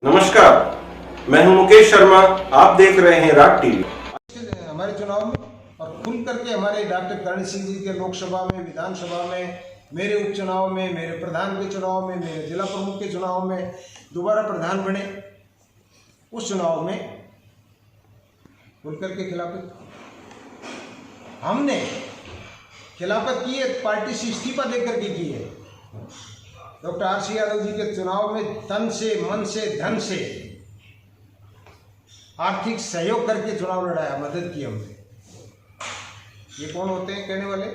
नमस्कार, मैं हूं मुकेश शर्मा। आप देख रहे हैं राग टीवी। हमारे चुनाव में और खुल करके हमारे डॉक्टर करण सिंह जी के लोकसभा में, विधानसभा में, मेरे उपचुनाव में, मेरे प्रधान के चुनाव में, मेरे जिला प्रमुख के चुनाव में दोबारा प्रधान बने, उस चुनाव में खुल करके खिलाफत हमने खिलाफत की है, पार्टी से इस्तीफा देकर के की है। Doctor RC. यादव जी के चुनाव में तन से, मन से, धन से आर्थिक सहयोग करके चुनाव लड़ाया, मदद की हमने। ये कौन होते हैं कहने वाले?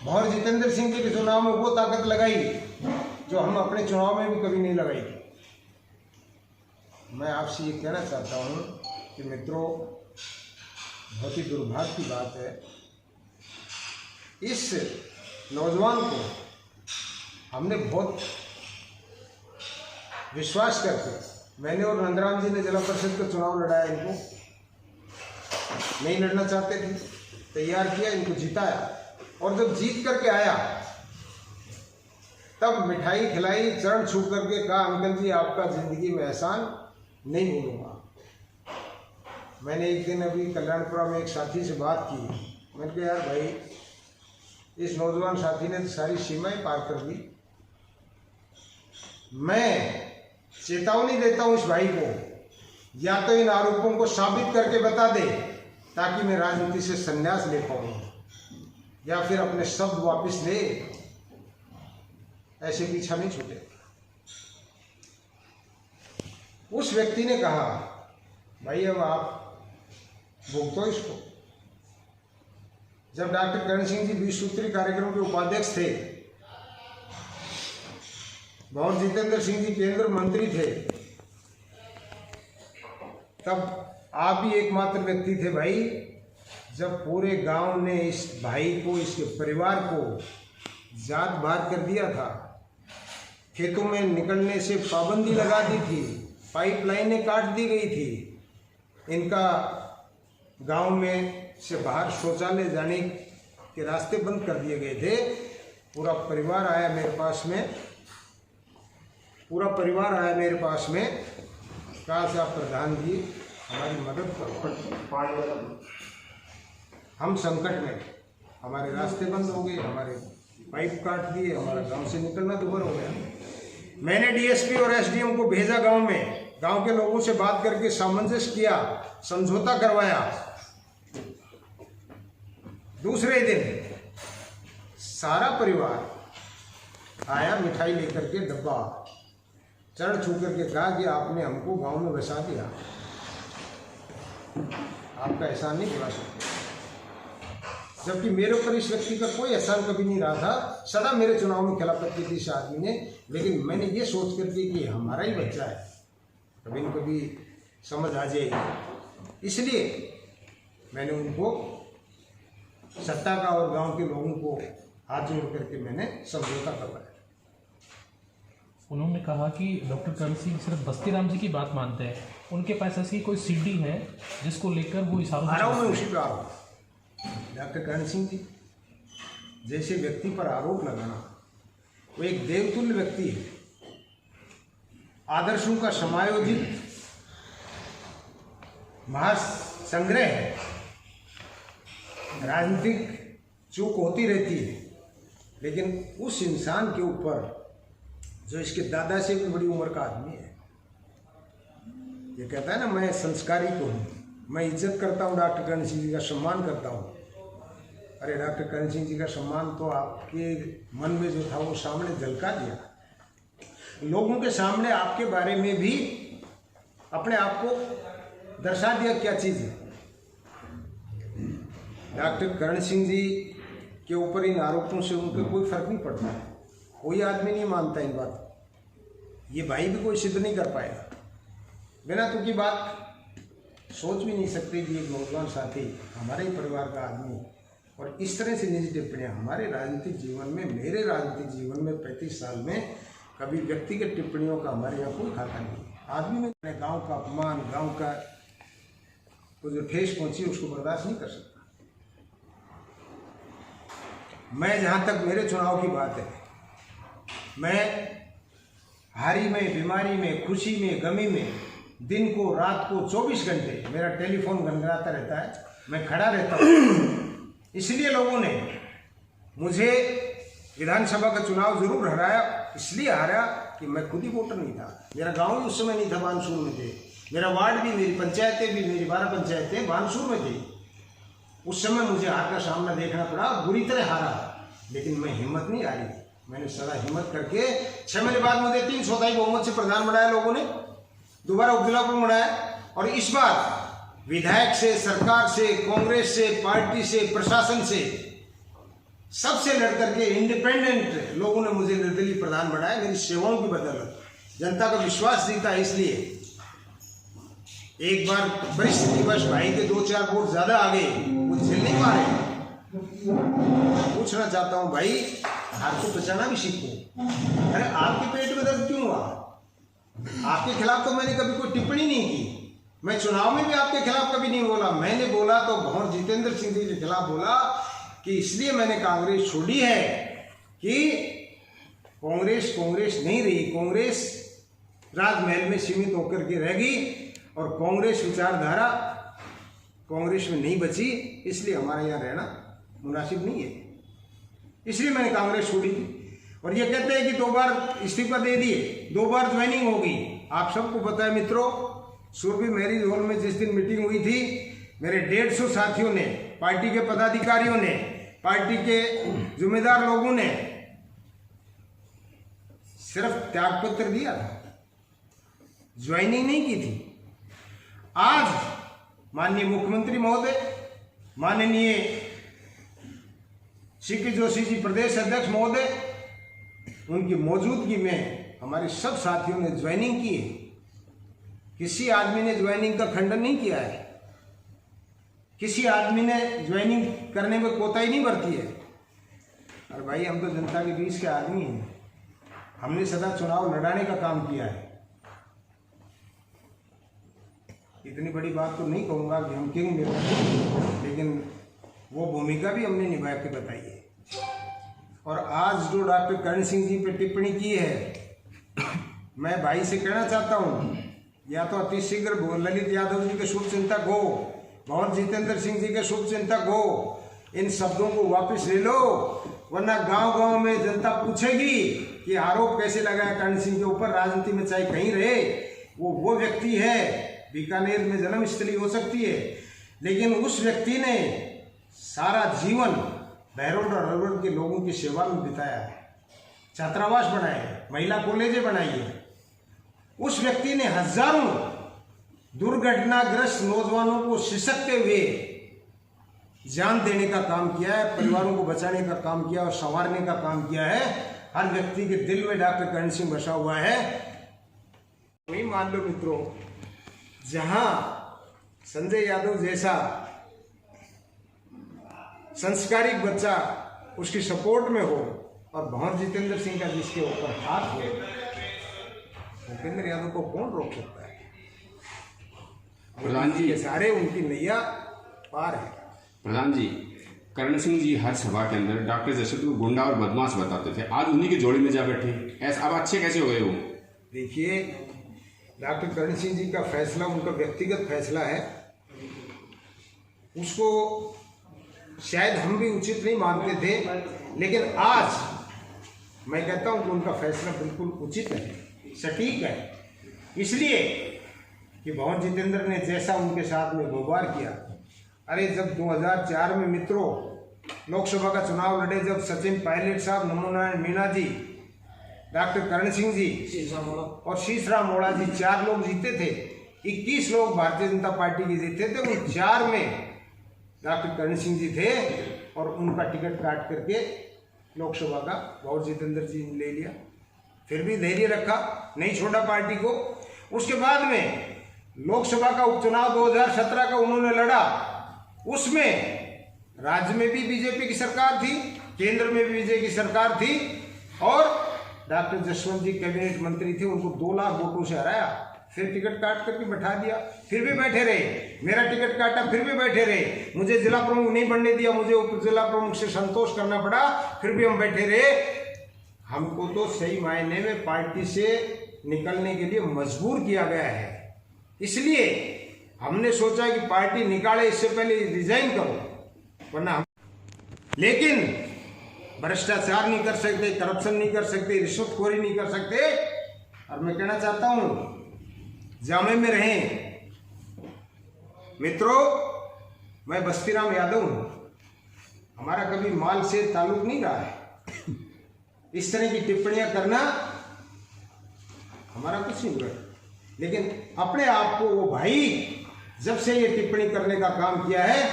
भौर जितेंद्र सिंह जी के चुनाव में वो ताकत लगाई जो हम अपने चुनाव में भी कभी नहीं लगाई थी। मैं आपसे ये कहना चाहता हूँ कि मित्रों, बहुत ही दुर्भाग्य की बात है, इस नौजवान को हमने बहुत विश्वास करके, मैंने और नंदराम जी ने जिला परिषद का चुनाव लड़ाया, इनको नहीं लड़ना चाहते थे, तैयार किया, इनको जिताया, और जब जीत करके आया तब मिठाई खिलाई, चरण छू करके कहा, अंकल जी आपका जिंदगी में एहसान नहीं भूलूंगा। मैंने एक दिन अभी कल्याणपुरा में एक साथी से बात की, मैंने कहा यार भाई, इस नौजवान साथी ने तो सारी सीमाएं पार कर दी। मैं चेतावनी देता हूं इस भाई को, या तो इन आरोपों को साबित करके बता दे ताकि मैं राजनीति से संन्यास ले पाऊं, या फिर अपने शब्द वापस ले, ऐसे पीछा नहीं छूटे। उस व्यक्ति ने कहा भाई अब आप भुगतो इसको। जब डॉक्टर करण सिंह जी 20 सूत्री कार्यक्रम के उपाध्यक्ष थे, भौर जितेंद्र सिंह जी केंद्र मंत्री थे, तब आप भी एकमात्र व्यक्ति थे भाई जब पूरे गांव ने इस भाई को, इसके परिवार को जात बाहर कर दिया था, खेतों में निकलने से पाबंदी लगा दी थी, पाइपलाइनें काट दी गई थी, इनका गांव में से बाहर शौचालय जाने के रास्ते बंद कर दिए गए थे। पूरा परिवार आया मेरे पास में, कहा से आप प्रधान जी हमारी मदद करो, हम संकट में, हमारे रास्ते बंद हो गए, हमारे पाइप काट दिए, हमारा गांव से निकलना दूभर हो गया। मैंने डीएसपी और एसडीएम को भेजा गांव में, गांव के लोगों से बात करके सामंजस्य किया, समझौता करवाया। दूसरे दिन सारा परिवार आया, मिठाई लेकर के, डब्बा, चरण छू करके कहा कि आपने हमको गांव में बसा दिया, आपका एहसान नहीं भुला सकते। जबकि मेरे ऊपर इस व्यक्ति का कोई एहसान कभी नहीं रहा था, सदा मेरे चुनाव में खिलाफत की थी इस आदमी ने, लेकिन मैंने ये सोच करके कि हमारा ही बच्चा है, कभी न कभी समझ आ जाएगी, इसलिए मैंने उनको, सत्ता का और गांव के लोगों को हाथ जोड़ करके मैंने समझौता करवाया। उन्होंने कहा कि डॉक्टर करण सिंह सिर्फ बस्ती राम जी की बात मानते हैं, उनके पास ऐसी कोई सीडी है जिसको लेकर वो इशारों आ रहा हूँ, मैं उसी पे आ रहा हूँ। डॉक्टर करण सिंह जी जैसे व्यक्ति पर आरोप लगाना, वो एक देवतुल्य व्यक्ति है, आदर्शों का समायोजित महासंग्रह है। राजनीतिक चूक होती रहती है, लेकिन उस इंसान के ऊपर जो इसके दादा से भी बड़ी उम्र का आदमी है, ये कहता है ना मैं संस्कारी तो हूँ, मैं इज्जत करता हूँ, डॉक्टर करण सिंह जी का सम्मान करता हूँ। अरे डॉक्टर करण सिंह जी का सम्मान तो आपके मन में जो था वो सामने झलका दिया, लोगों के सामने आपके बारे में भी अपने आप को दर्शा दिया क्या चीज़ है। डॉक्टर करण सिंह जी के ऊपर इन आरोपों से उनको कोई फर्क नहीं पड़ता है, कोई आदमी नहीं मानता इन बात, ये भाई भी कोई सिद्ध नहीं कर पाएगा। बिना तो की बात सोच भी नहीं सकते कि एक नौजवान साथी, हमारे ही परिवार का आदमी, और इस तरह से निजी टिप्पणियाँ हमारे राजनीतिक जीवन में, मेरे राजनीतिक जीवन में 35 साल में कभी व्यक्तिगत टिप्पणियों का हमारे यहाँ कोई खाता नहीं। आदमी में अपने गाँव का अपमान, गाँव का को जो ठेस पहुँची उसको बर्दाश्त नहीं कर सकता। मैं, जहाँ तक मेरे चुनाव की बात है, मैं हारी में, बीमारी में, खुशी में, गमी में, दिन को रात को 24 घंटे मेरा टेलीफोन गनगनाता रहता है, मैं खड़ा रहता हूँ। इसलिए लोगों ने मुझे विधानसभा का चुनाव जरूर हराया, इसलिए हारा कि मैं खुद ही वोटर नहीं था। मेरा गांव भी उस समय नहीं था, बानसूर में थे। मेरा वार्ड भी, मेरी पंचायतें भी, मेरी 12 पंचायतें बानसूर में थी। उस समय मुझे हार का सामना देखना पड़ा, बुरी तरह हारा, लेकिन मैं हिम्मत नहीं हारी। मैंने सदा हिम्मत करके 6 महीने बाद मुझे 300 बहुमत से प्रधान बनाया लोगों ने, दोबारा उपजिला प्रमुख बनाया। और इस बार विधायक से, सरकार से, कांग्रेस से, पार्टी से, प्रशासन से, सबसे लड़ करके इंडिपेंडेंट लोगों ने मुझे निर्दलीय प्रधान बनाया। मेरी सेवाओं की बदौलत जनता का विश्वास जीता। इसलिए एक बार परिस्थितिवश भाई के 2-4 वोट ज्यादा आ गए, वो झेल नहीं पा रहे। पूछना चाहता हूं भाई, हार को बचाना भी सीखो। अरे आपके पेट में दर्द क्यों हुआ? आपके खिलाफ तो मैंने कभी कोई टिप्पणी नहीं की। मैं चुनाव में भी आपके खिलाफ कभी नहीं बोला। मैंने बोला तो भंवर जितेंद्र सिंह जी के खिलाफ बोला कि इसलिए मैंने कांग्रेस छोड़ी है कि कांग्रेस नहीं रही। कांग्रेस राजमहल में सीमित होकर के रह गई और कांग्रेस विचारधारा कांग्रेस में नहीं बची, इसलिए हमारे यहाँ रहना मुनासिब नहीं है। इसलिए मैंने कांग्रेस छोड़ी थी। और ये कहते हैं कि 2 बार इस्तीफा दे दिए, 2 बार ज्वाइनिंग हो गई। आप सबको पता है मित्रों, सुरभि मैरिज हॉल में जिस दिन मीटिंग हुई थी, मेरे 150 साथियों ने, पार्टी के पदाधिकारियों ने, पार्टी के जिम्मेदार लोगों ने सिर्फ त्यागपत्र दिया था, ज्वाइनिंग नहीं की थी। आज माननीय मुख्यमंत्री महोदय, माननीय सीपी जोशी जी प्रदेश अध्यक्ष महोदय, उनकी मौजूदगी में हमारे सब साथियों ने ज्वाइनिंग की है। किसी आदमी ने ज्वाइनिंग का खंडन नहीं किया है, किसी आदमी ने ज्वाइनिंग करने में कोताही नहीं बरती है। अरे भाई, हम तो जनता के बीच के आदमी हैं, हमने सदा चुनाव लड़ाने का काम किया है। इतनी बड़ी बात तो नहीं कहूँगा कि हम किंग मेरे, लेकिन वो भूमिका भी हमने निभा के बताई है। और आज जो डॉक्टर करण सिंह जी पे टिप्पणी की है, मैं भाई से कहना चाहता हूँ, या तो अति शीघ्र ललित यादव जी के शुभ चिंतक हो, भंवर जितेंद्र सिंह जी के शुभ चिंतक हो, इन शब्दों को वापस ले लो, वरना गांव-गांव में जनता पूछेगी कि आरोप कैसे लगाया करण सिंह के ऊपर। राजनीति में चाहे कहीं रहे, वो व्यक्ति है, बीकानेर में जन्मस्थली हो सकती है, लेकिन उस व्यक्ति ने सारा जीवन बहरोड और अरवल के लोगों की सेवा में बिताया है, छात्रावास बनाए हैं, महिला कॉलेजें बनाई है। उस व्यक्ति ने हजारों दुर्घटनाग्रस्त नौजवानों को सिसकते हुए जान देने का काम किया है, परिवारों को बचाने का काम किया और संवारने का काम किया है। हर व्यक्ति के दिल में डॉक्टर करण सिंह बसा हुआ है। वही मान लो मित्रों, जहां संजय यादव जैसा संस्कारिक बच्चा उसकी सपोर्ट में हो और भंवर जितेंद्र सिंह का जिसके ऊपर हाथ हो, भूपेंद्र यादव को कौन रोक सकता है? प्रधान जी के सारे उनकी नैया पार है। प्रधान जी, करण सिंह जी हर सभा के अंदर डॉक्टर जसवंत को गुंडा और बदमाश बताते थे, आज उन्हीं की जोड़ी में जा बैठे, ऐसा अब अच्छे कैसे हो गए वो? देखिए, डॉक्टर करण सिंह जी का फैसला उनका व्यक्तिगत फैसला है, उसको शायद हम भी उचित नहीं मानते थे, लेकिन आज मैं कहता हूं कि उनका फैसला बिल्कुल उचित है, सटीक है। इसलिए कि भंवर जितेंद्र ने जैसा उनके साथ में व्यवहार किया, अरे जब 2004 में मित्रों लोकसभा का चुनाव लड़े, जब सचिन पायलट साहब, नमो नारायण मीणा जी, डॉक्टर करण सिंह जी और शीशराम मोड़ा जी 4 लोग जीते थे, 21 लोग भारतीय जनता पार्टी के जीते थे। उन 4 में डॉक्टर करण सिंह जी थे और उनका टिकट काट करके लोकसभा का भंवर जितेंद्र जी ने ले लिया। फिर भी धैर्य रखा, नहीं छोड़ा पार्टी को। उसके बाद में लोकसभा का उपचुनाव 2017 का उन्होंने लड़ा, उसमें राज्य में भी बीजेपी की सरकार थी, केंद्र में भी बीजेपी की सरकार थी और डॉक्टर जसवंत जी कैबिनेट मंत्री थे, उनको 2 लाख वोटों से हराया। फिर टिकट काट करके बैठा दिया, फिर भी बैठे रहे। मेरा टिकट काटा, फिर भी बैठे रहे। मुझे जिला प्रमुख नहीं बनने दिया, मुझे उप जिला प्रमुख से संतोष करना पड़ा, फिर भी हम बैठे रहे। हमको तो सही मायने में पार्टी से निकलने के लिए मजबूर किया गया है। इसलिए हमने सोचा कि पार्टी निकाले इससे पहले रिजाइन करो, वरना लेकिन भ्रष्टाचार नहीं कर सकते, करप्शन नहीं कर सकते, रिश्वतखोरी नहीं कर सकते। और मैं कहना चाहता हूं जामे में रहें मित्रों। मैं बस्तीराम यादव हूं, हमारा कभी माल से ताल्लुक नहीं रहा है। इस तरह की टिप्पणियां करना हमारा कुछ नहीं हुआ, लेकिन अपने आप को वो भाई जब से ये टिप्पणी करने का काम किया है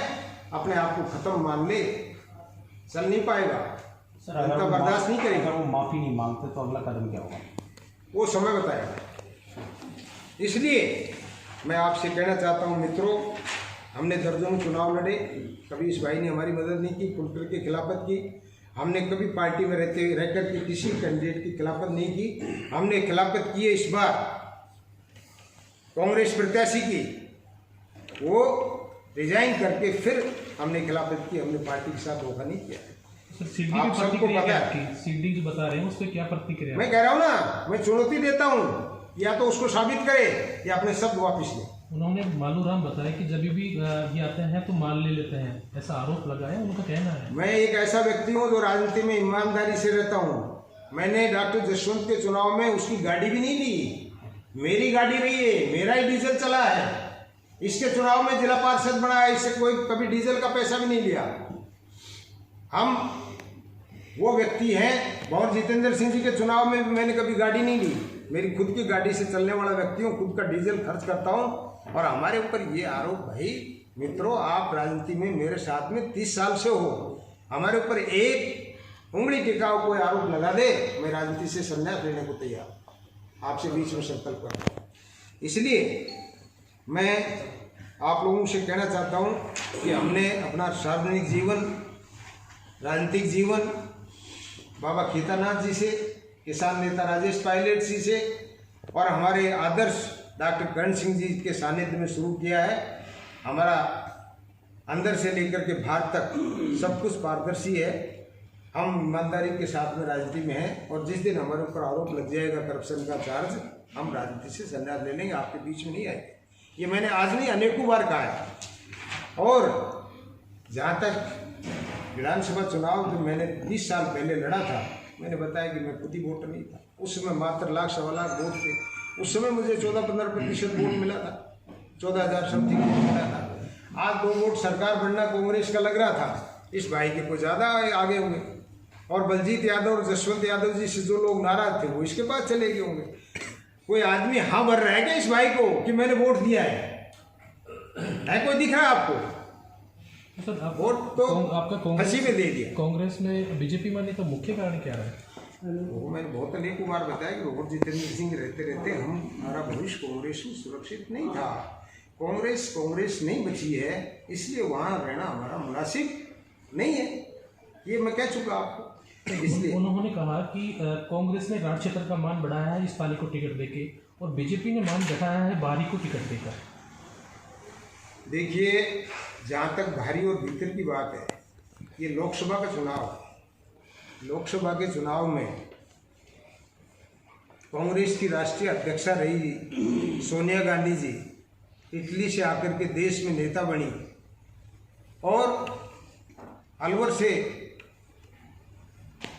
अपने आप को खत्म मान ले, चल नहीं पाएगा, जनता बर्दाश्त नहीं करेगी। अगर वो माफी नहीं मांगते तो अगला कदम क्या होगा वो समय बताएगा। इसलिए मैं आपसे कहना चाहता हूं मित्रों, हमने दर्जनों चुनाव लड़े, कभी इस भाई ने हमारी मदद नहीं की, खुलकर के खिलाफत की। हमने कभी पार्टी में रहकर के किसी कैंडिडेट की खिलाफत नहीं की। हमने खिलाफत की है इस बार कांग्रेस प्रत्याशी की, वो रिजाइन करके फिर हमने खिलाफत की। हमने पार्टी के साथ धोखा नहीं किया। सर सीडी आप की सबको प्रतिक्रिया पता क्या है। आपकी? सीडी जो बता रहे हैं उस पर क्या प्रतिक्रिया? मैं कह रहा हूं ना, मैं चुनौती देता हूं, या तो उसको साबित करे या अपने शब्द वापिस ले। उन्होंने मालूराम बताया कि जब भी ये आते हैं तो माल ले लेते हैं, ऐसा आरोप लगा है, उनका कहना है। मैं एक ऐसा व्यक्ति हूं जो राजनीति में ईमानदारी से रहता हूं। मैंने डॉक्टर जसवंत के चुनाव में उसकी गाड़ी भी नहीं ली, मेरी गाड़ी रही है, मेरा ही डीजल चला है। इसके चुनाव में जिला पार्षद बना है, इससे कोई कभी डीजल का पैसा भी नहीं लिया। हम वो व्यक्ति हैं। और जितेंद्र सिंह जी के चुनाव में भी मैंने कभी गाड़ी नहीं ली, मेरी खुद की गाड़ी से चलने वाला व्यक्ति हूँ, खुद का डीजल खर्च करता हूँ। और हमारे ऊपर ये आरोप, भाई मित्रों आप राजनीति में मेरे साथ में 30 साल से हो, हमारे ऊपर एक उंगली टिकाऊ कोई आरोप लगा दे, मैं राजनीति से संन्यास लेने को तैयार, आपसे बीच में संकल्प करता हूँ। इसलिए मैं आप लोगों से कहना चाहता हूँ कि हमने अपना सार्वजनिक जीवन, राजनीतिक जीवन बाबा केदारनाथ जी से, किसान नेता राजेश पायलट जी से और हमारे आदर्श डॉक्टर करण सिंह जी के सानिध्य में शुरू किया है। हमारा अंदर से लेकर के बाहर तक सब कुछ पारदर्शी है। हम ईमानदारी के साथ में राजनीति में हैं और जिस दिन हमारे ऊपर आरोप लग जाएगा करप्शन का चार्ज, हम राजनीति से संन्यास ले लेंगे, आपके बीच में नहीं आएंगे। ये मैंने आज नहीं अनेकों बार कहा है। और जहाँ तक विधानसभा चुनाव जो मैंने 20 साल पहले लड़ा था, मैंने बताया कि मैं खुद ही वोटर नहीं था। उस समय मात्र लाख सवा लाख वोट थे। उस समय मुझे 14-15% वोट मिला था, 14,000 समथिंग वोट मिला था। आज 2 वोट सरकार बनना कांग्रेस का लग रहा था, इस भाई के कुछ ज़्यादा आगे होंगे। और बलजीत यादव और जसवंत यादव जी से जो लोग नाराज थे वो इसके पास चले गए होंगे। कोई आदमी हाँ भर रहा है क्या इस भाई को कि मैंने वोट दिया है कोई दिख रहा है आपको? सर आप वोट तो आपका हंसी में दे दिया। कांग्रेस में बीजेपी में आने का मुख्य कारण क्या है? वो मैंने बहुत अनेकों बार बताया कि रोहट जितेंद्र सिंह रहते रहते हमारा भविष्य कांग्रेस में सुरक्षित नहीं था। कांग्रेस नहीं बची है, इसलिए वहाँ रहना हमारा मुनासिब नहीं है, ये मैं कह चुका आपको। इसलिए उन्होंने कहा कि कांग्रेस ने राजक्षेत्र का मान बढ़ाया है इस पाली को टिकट देके, और बीजेपी ने मान घटाया है बारी को टिकट देकर। देखिए, जहाँ तक भारी और भीतर की बात है, ये लोकसभा का चुनाव है। लोकसभा के चुनाव में कांग्रेस की राष्ट्रीय अध्यक्षा रही सोनिया गांधी जी, इटली से आकर के देश में नेता बनी और अलवर से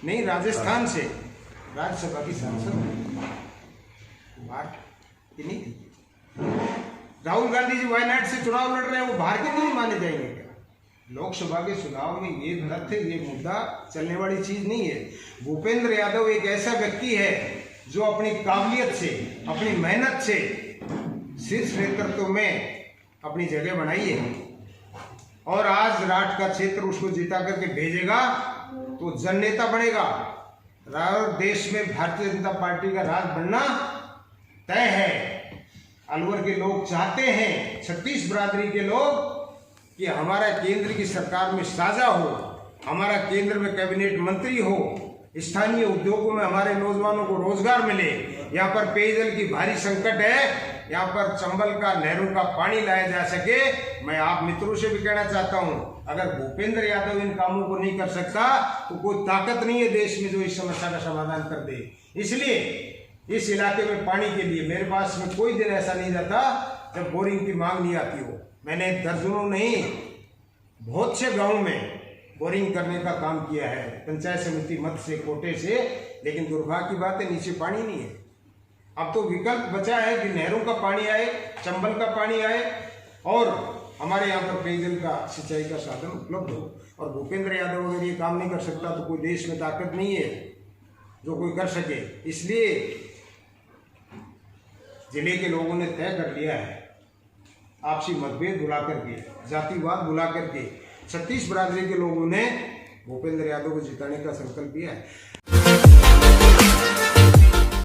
नहीं, राजस्थान से राज्यसभा की सांसद बाहर की नहीं थी। राहुल गांधी जी वायनाड से चुनाव लड़ रहे हैं, वो बाहर के नहीं माने जाएंगे क्या? लोकसभा के चुनाव में ये तथ्य, ये मुद्दा चलने वाली चीज नहीं है। भूपेंद्र यादव एक ऐसा व्यक्ति है जो अपनी काबिलियत से, अपनी मेहनत से शीर्ष नेतृत्व में अपनी जगह बनाई है और आज राठ का क्षेत्र उसको जिता करके भेजेगा तो जननेता बनेगा। और देश में भारतीय जनता पार्टी का राज बनना तय है। अलवर के लोग चाहते हैं, 36 बिरादरी के लोग, कि हमारा केंद्र की सरकार में साझा हो, हमारा केंद्र में कैबिनेट मंत्री हो, स्थानीय उद्योगों में हमारे नौजवानों को रोजगार मिले, यहाँ पर पेयजल की भारी संकट है, यहाँ पर चंबल का नहरों का पानी लाया जा सके। मैं आप मित्रों से भी कहना चाहता हूँ, अगर भूपेंद्र यादव इन कामों को नहीं कर सकता तो कोई ताकत नहीं है देश में जो इस समस्या का समाधान कर दे। इसलिए इस इलाके में पानी के लिए मेरे पास में कोई दिन ऐसा नहीं रहता जब बोरिंग की मांग नहीं आती हो। मैंने दर्जनों नहीं बहुत से गाँव में बोरिंग करने का काम किया है, पंचायत समिति मत से, कोटे से, लेकिन दुर्भाग्य की बात है नीचे पानी नहीं है। अब तो विकल्प बचा है कि नहरों का पानी आए, चंबल का पानी आए और हमारे यहाँ पर पेयजल का, सिंचाई का साधन उपलब्ध हो। और भूपेंद्र यादव अगर ये काम नहीं कर सकता तो कोई देश में ताकत नहीं है जो कोई कर सके। इसलिए जिले के लोगों ने तय कर लिया है, आपसी मतभेद भुला करके, जातिवाद भुला करके 36 बरादरी के लोगों ने भूपेंद्र यादव को जिताने का संकल्प लिया है।